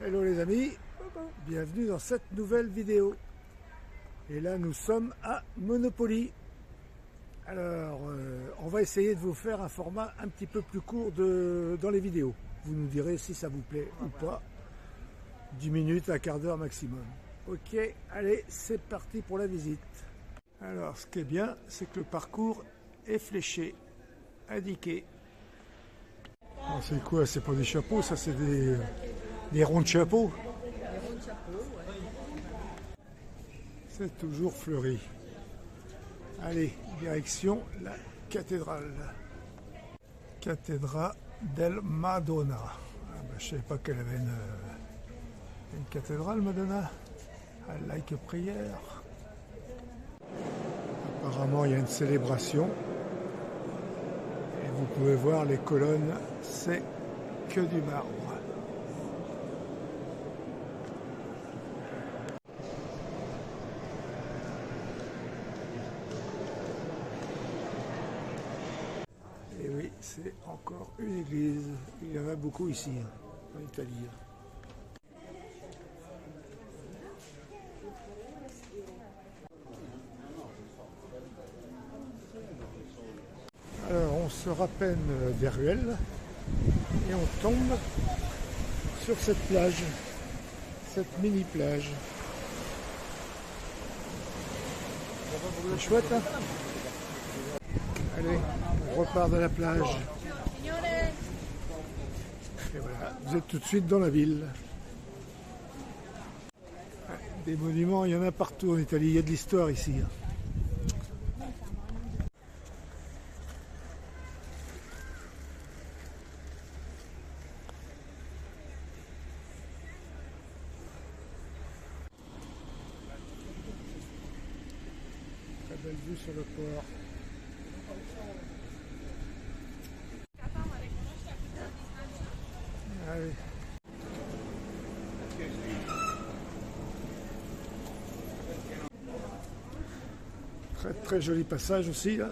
Hello les amis, bienvenue dans cette nouvelle vidéo. Et là nous sommes à Monopoly. Alors on va essayer de vous faire un format un petit peu plus court dans les vidéos. Vous nous direz si ça vous plaît ou pas. 10 minutes, un quart d'heure maximum. Ok, allez, c'est parti pour la visite. Alors ce qui est bien, c'est que le parcours est fléché, indiqué. C'est quoi? C'est pas des chapeaux, ça c'est des ronds de chapeaux. C'est toujours fleuri. Allez, direction la cathédrale. Cathédrale del Madonna. Je ne savais pas qu'elle avait une cathédrale, Madonna. Elle like prière. Apparemment, il y a une célébration. Et vous pouvez voir les colonnes, c'est que du marbre. Et oui, c'est encore une église. Il y en a beaucoup ici, en Italie. Alors, on sort à peine des ruelles et on tombe sur cette plage, cette mini plage. C'est chouette, hein? Allez, on repart de la plage. Et voilà, vous êtes tout de suite dans la ville. Des monuments, il y en a partout en Italie, il y a de l'histoire ici. Très belle vue sur le port. Allez. Très très joli passage aussi là.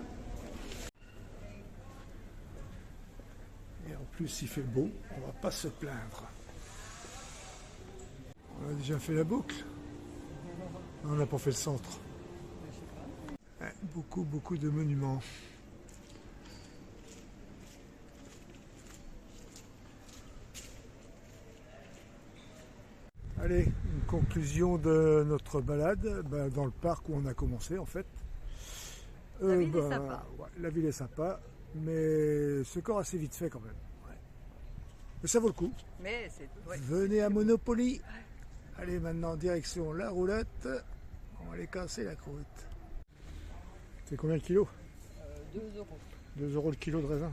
Et en plus il fait beau, on va pas se plaindre. On a déjà fait la boucle. On n'a pas fait le centre. Beaucoup de monuments. Allez, une conclusion de notre balade dans le parc où on a commencé en fait. La ville est sympa. Ouais, la ville est sympa, mais ce corps assez vite fait quand même. Ouais. Mais ça vaut le coup. Mais ouais. Venez à Monopoly. Allez maintenant direction la roulette. On va aller casser la croûte. C'est combien le kilo? 2 euros. 2 euros le kilo de raisin.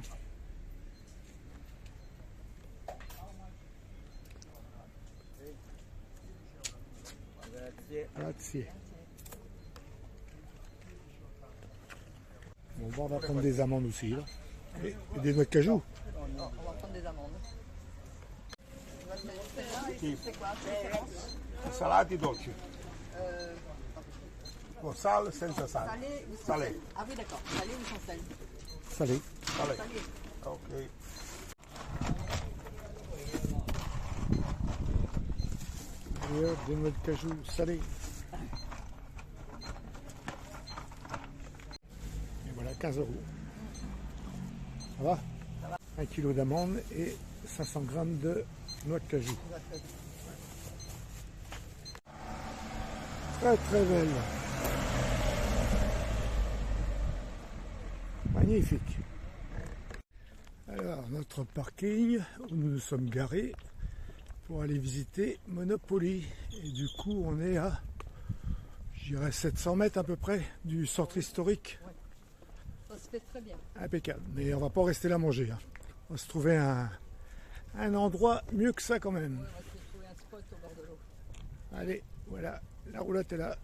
Grazie. Bon, on va prendre des amandes aussi. Là. Et des noix de cajou. On va prendre des amandes. C'est quoi? Salati dolci. Con sale, senza sale. Salé ou sans Salé. sel? Ah oui, d'accord. Salé ou sans sel? Salé. Salé. Salé. Ok. D'ailleurs, des noix de cajou salées. Et voilà, 15 euros. Ça va? Ça va. 1 kilo d'amandes et 500 grammes de noix de cajou. Très très belle. Magnifique. Alors, notre parking où nous nous sommes garés pour aller visiter Monopoly. Et du coup, on est à, je dirais, 700 mètres à peu près du centre historique. Ouais. Ça se fait très bien. Impeccable. Mais on va pas rester là manger. Hein. On va se trouver un endroit mieux que ça quand même. Ouais, on va se trouver un spot au bord de l'eau. Allez, voilà, la roulotte est là.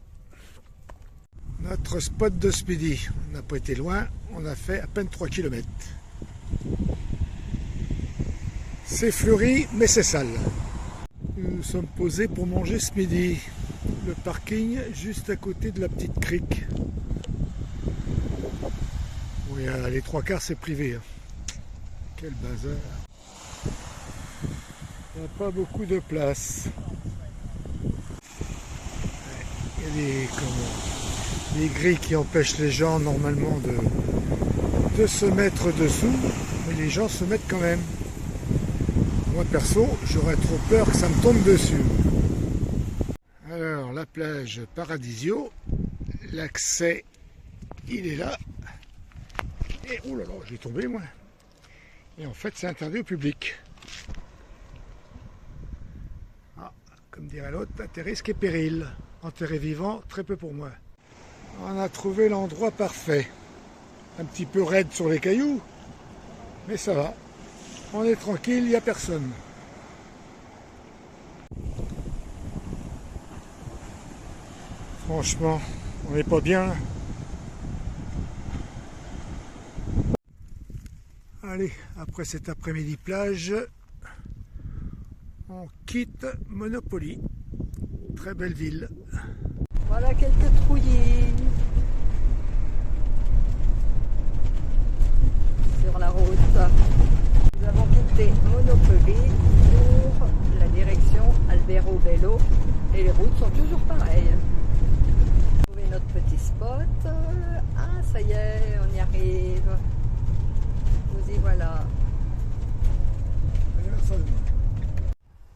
Notre spot de ce midi. On n'a pas été loin, on a fait à peine 3 km. C'est fleuri, mais c'est sale. Nous nous sommes posés pour manger ce midi. Le parking juste à côté de la petite crique. Oui, les 3 quarts c'est privé. Hein. Quel bazar. Il n'y a pas beaucoup de place. Il y a des grilles qui empêchent les gens normalement de se mettre dessous, mais les gens se mettent quand même. Moi perso, j'aurais trop peur que ça me tombe dessus. Alors la plage Paradisio, l'accès il est là. Et oh là là, j'ai tombé moi. Et en fait c'est interdit au public. Ah, comme dirait l'autre, à tes risques et périls. Enterré vivant, très peu pour moi. On a trouvé l'endroit parfait. Un petit peu raide sur les cailloux, mais ça va. On est tranquille, il n'y a personne. Franchement, on n'est pas bien. Allez, après cet après-midi plage, on quitte Monopoly. Très belle ville. Voilà quelques trouillis sur la route. Nous avons quitté Monopoly pour la direction Albero Bello et les routes sont toujours pareilles. On a trouvé notre petit spot. Ah, ça y est, on y arrive. Nous y voilà.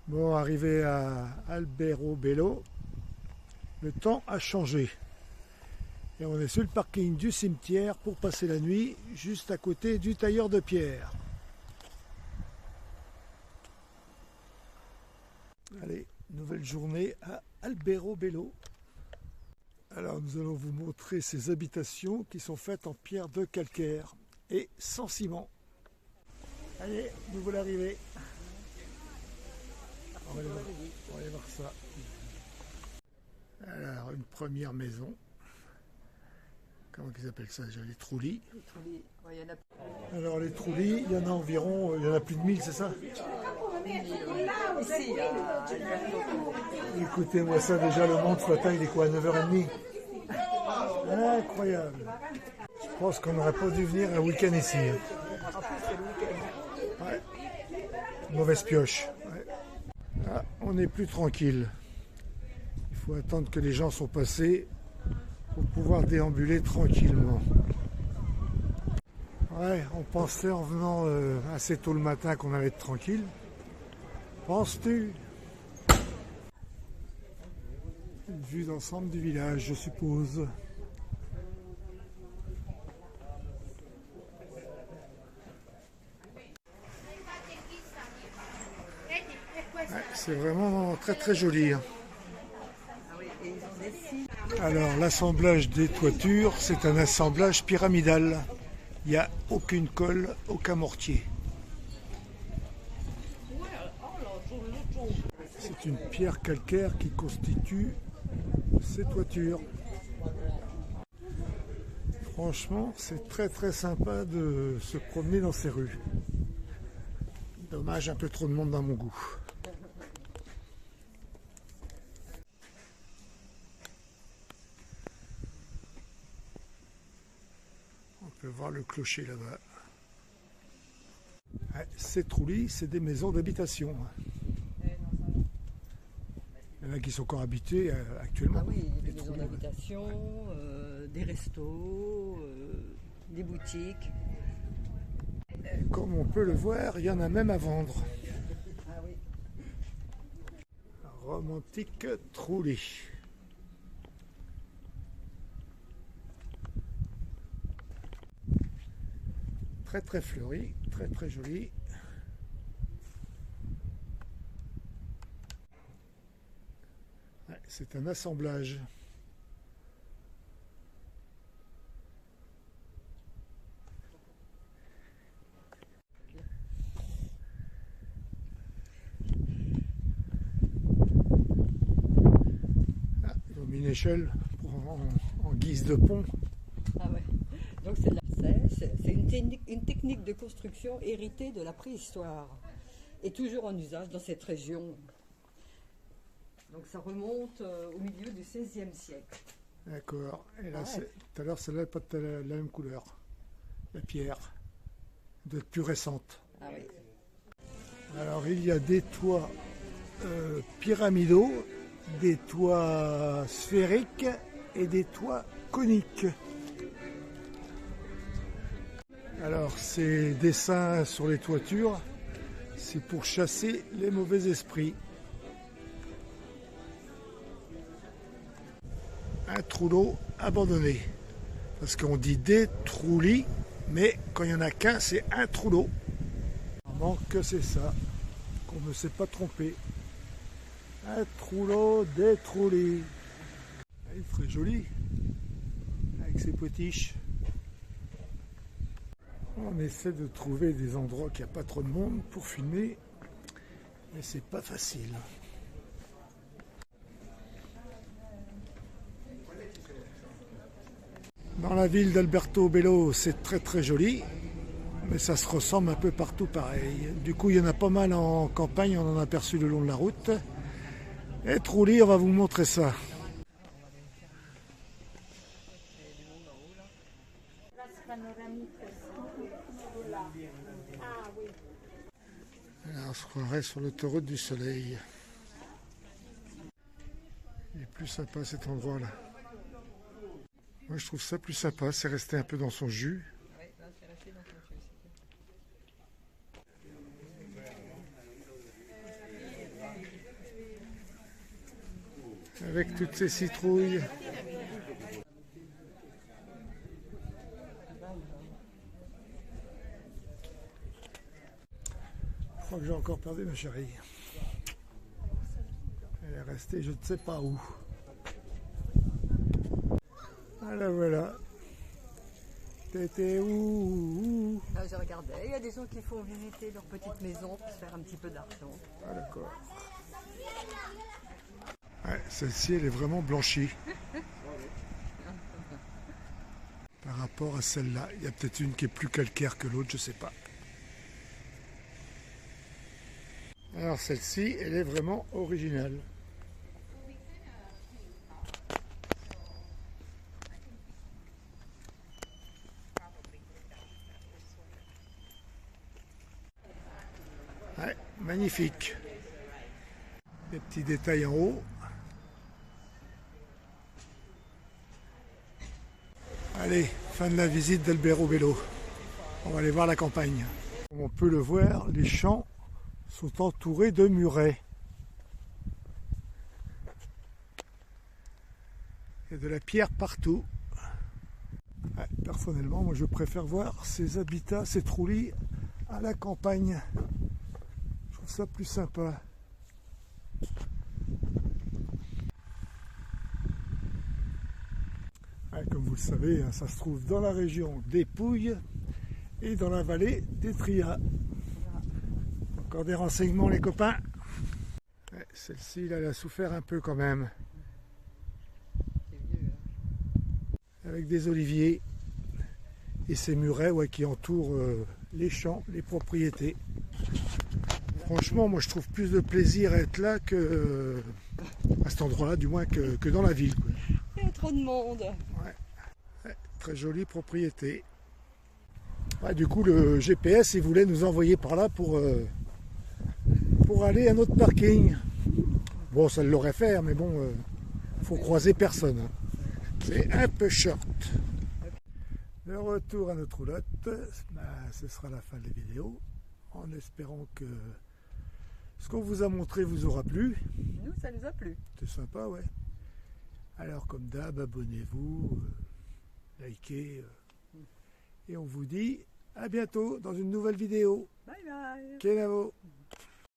Bon, arrivé à Albero Bello, le temps a changé. Et on est sur le parking du cimetière pour passer la nuit, juste à côté du tailleur de pierre. Allez, nouvelle journée à Albero Bello. Alors nous allons vous montrer ces habitations qui sont faites en pierre de calcaire et sans ciment. Allez, nous voilà arrivés. On va aller voir ça. Alors, une première maison. Comment ils appellent ça déjà? Les troulis. Alors, les troulis, il y en a environ, il y en a plus de 1000, c'est ça? Ici, Écoutez-moi ça, déjà, le monde ce matin, il est quoi, à 9h30? Incroyable. Je pense qu'on n'aurait pas dû venir un week-end ici. Ouais. Mauvaise pioche. Ouais. Ah, on n'est plus tranquille. Il faut attendre que les gens sont passés pour pouvoir déambuler tranquillement. Ouais, on pensait en venant assez tôt le matin qu'on allait être tranquille. Penses-tu? Une vue d'ensemble du village, je suppose. Ouais, c'est vraiment très très joli. Hein. Alors l'assemblage des toitures, c'est un assemblage pyramidal. Il n'y a aucune colle, aucun mortier. C'est une pierre calcaire qui constitue ces toitures. Franchement, c'est très très sympa de se promener dans ces rues. Dommage, un peu trop de monde dans mon goût. On peut voir le clocher là-bas. Ouais, ces troulis, c'est des maisons d'habitation. Il y en a qui sont encore habités actuellement. Ah oui, des maisons d'habitation, des restos, des boutiques. Comme on peut le voir, il y en a même à vendre. Ah oui. Romantique Troulis. Très très fleuri, très très joli. Ouais, c'est un assemblage. Ah, ils ont mis une échelle en guise de pont. Ah ouais. Donc c'est une technique de construction héritée de la préhistoire et toujours en usage dans cette région. Donc ça remonte au milieu du XVIe siècle. D'accord. Et là, Ouais. tout à l'heure, celle-là n'est pas de la même couleur. La pierre. De plus récente. Ah oui. Alors il y a des toits pyramidaux, des toits sphériques et des toits coniques. Alors ces dessins sur les toitures, c'est pour chasser les mauvais esprits. Un trou abandonné. Parce qu'on dit des trous-lits, mais quand il n'y en a qu'un, c'est un trou d'eau. Il manque que c'est ça, qu'on ne s'est pas trompé. Un trou des trous-lits. Il est très joli, avec ses potiches. On essaie de trouver des endroits qu'il n'y a pas trop de monde pour filmer, mais c'est pas facile. Dans la ville d'Alberto Bello, c'est très joli, mais ça se ressemble un peu partout pareil. Du coup, il y en a pas mal en campagne, on en a aperçu le long de la route. Et Trulli, on va vous montrer ça. Alors, on se croirait sur l'autoroute du soleil. Il est plus sympa cet endroit-là. Moi je trouve ça plus sympa, c'est resté un peu dans son jus. Oui, c'est resté dans son jus. Avec toutes ces citrouilles. Je crois que j'ai encore perdu ma chérie. Elle est restée je ne sais pas où. Voilà. T'étais où? Je regardais, il y a des gens qui font visiter leur petite maison pour se faire un petit peu d'argent. Ah d'accord. Ouais, celle-ci elle est vraiment blanchie. Par rapport à celle-là. Il y a peut-être une qui est plus calcaire que l'autre, je sais pas. Alors celle-ci, elle est vraiment originale. Ouais, magnifique. Des petits détails en haut. Allez, fin de la visite d'Alberto Bello. On va aller voir la campagne. Comme on peut le voir, les champs sont entourés de murets. Il y a de la pierre partout. Ouais, personnellement, moi je préfère voir ces habitats, ces trullis à la campagne. Je trouve ça plus sympa. Ouais, comme vous le savez, ça se trouve dans la région des Pouilles et dans la vallée des Trias. Encore des renseignements les copains. Ouais, celle-ci, elle a souffert un peu quand même. C'est vieux, hein. Avec des oliviers et ces murets qui entourent les champs, les propriétés. Franchement, moi je trouve plus de plaisir à être là que à cet endroit-là, du moins que dans la ville. Quoi. Il y a trop de monde. Ouais, très jolie propriété. Ouais, du coup, le GPS, il voulait nous envoyer par là pour aller à notre parking. Bon, ça l'aurait fait, mais bon, faut croiser personne. Hein. C'est un peu short. Le retour à notre roulotte, ce sera la fin de la vidéo, en espérant que ce qu'on vous a montré vous aura plu. Nous, ça nous a plu. C'est sympa, ouais. Alors, comme d'hab, abonnez-vous, likez, et on vous dit à bientôt dans une nouvelle vidéo. Bye bye. Kenavo.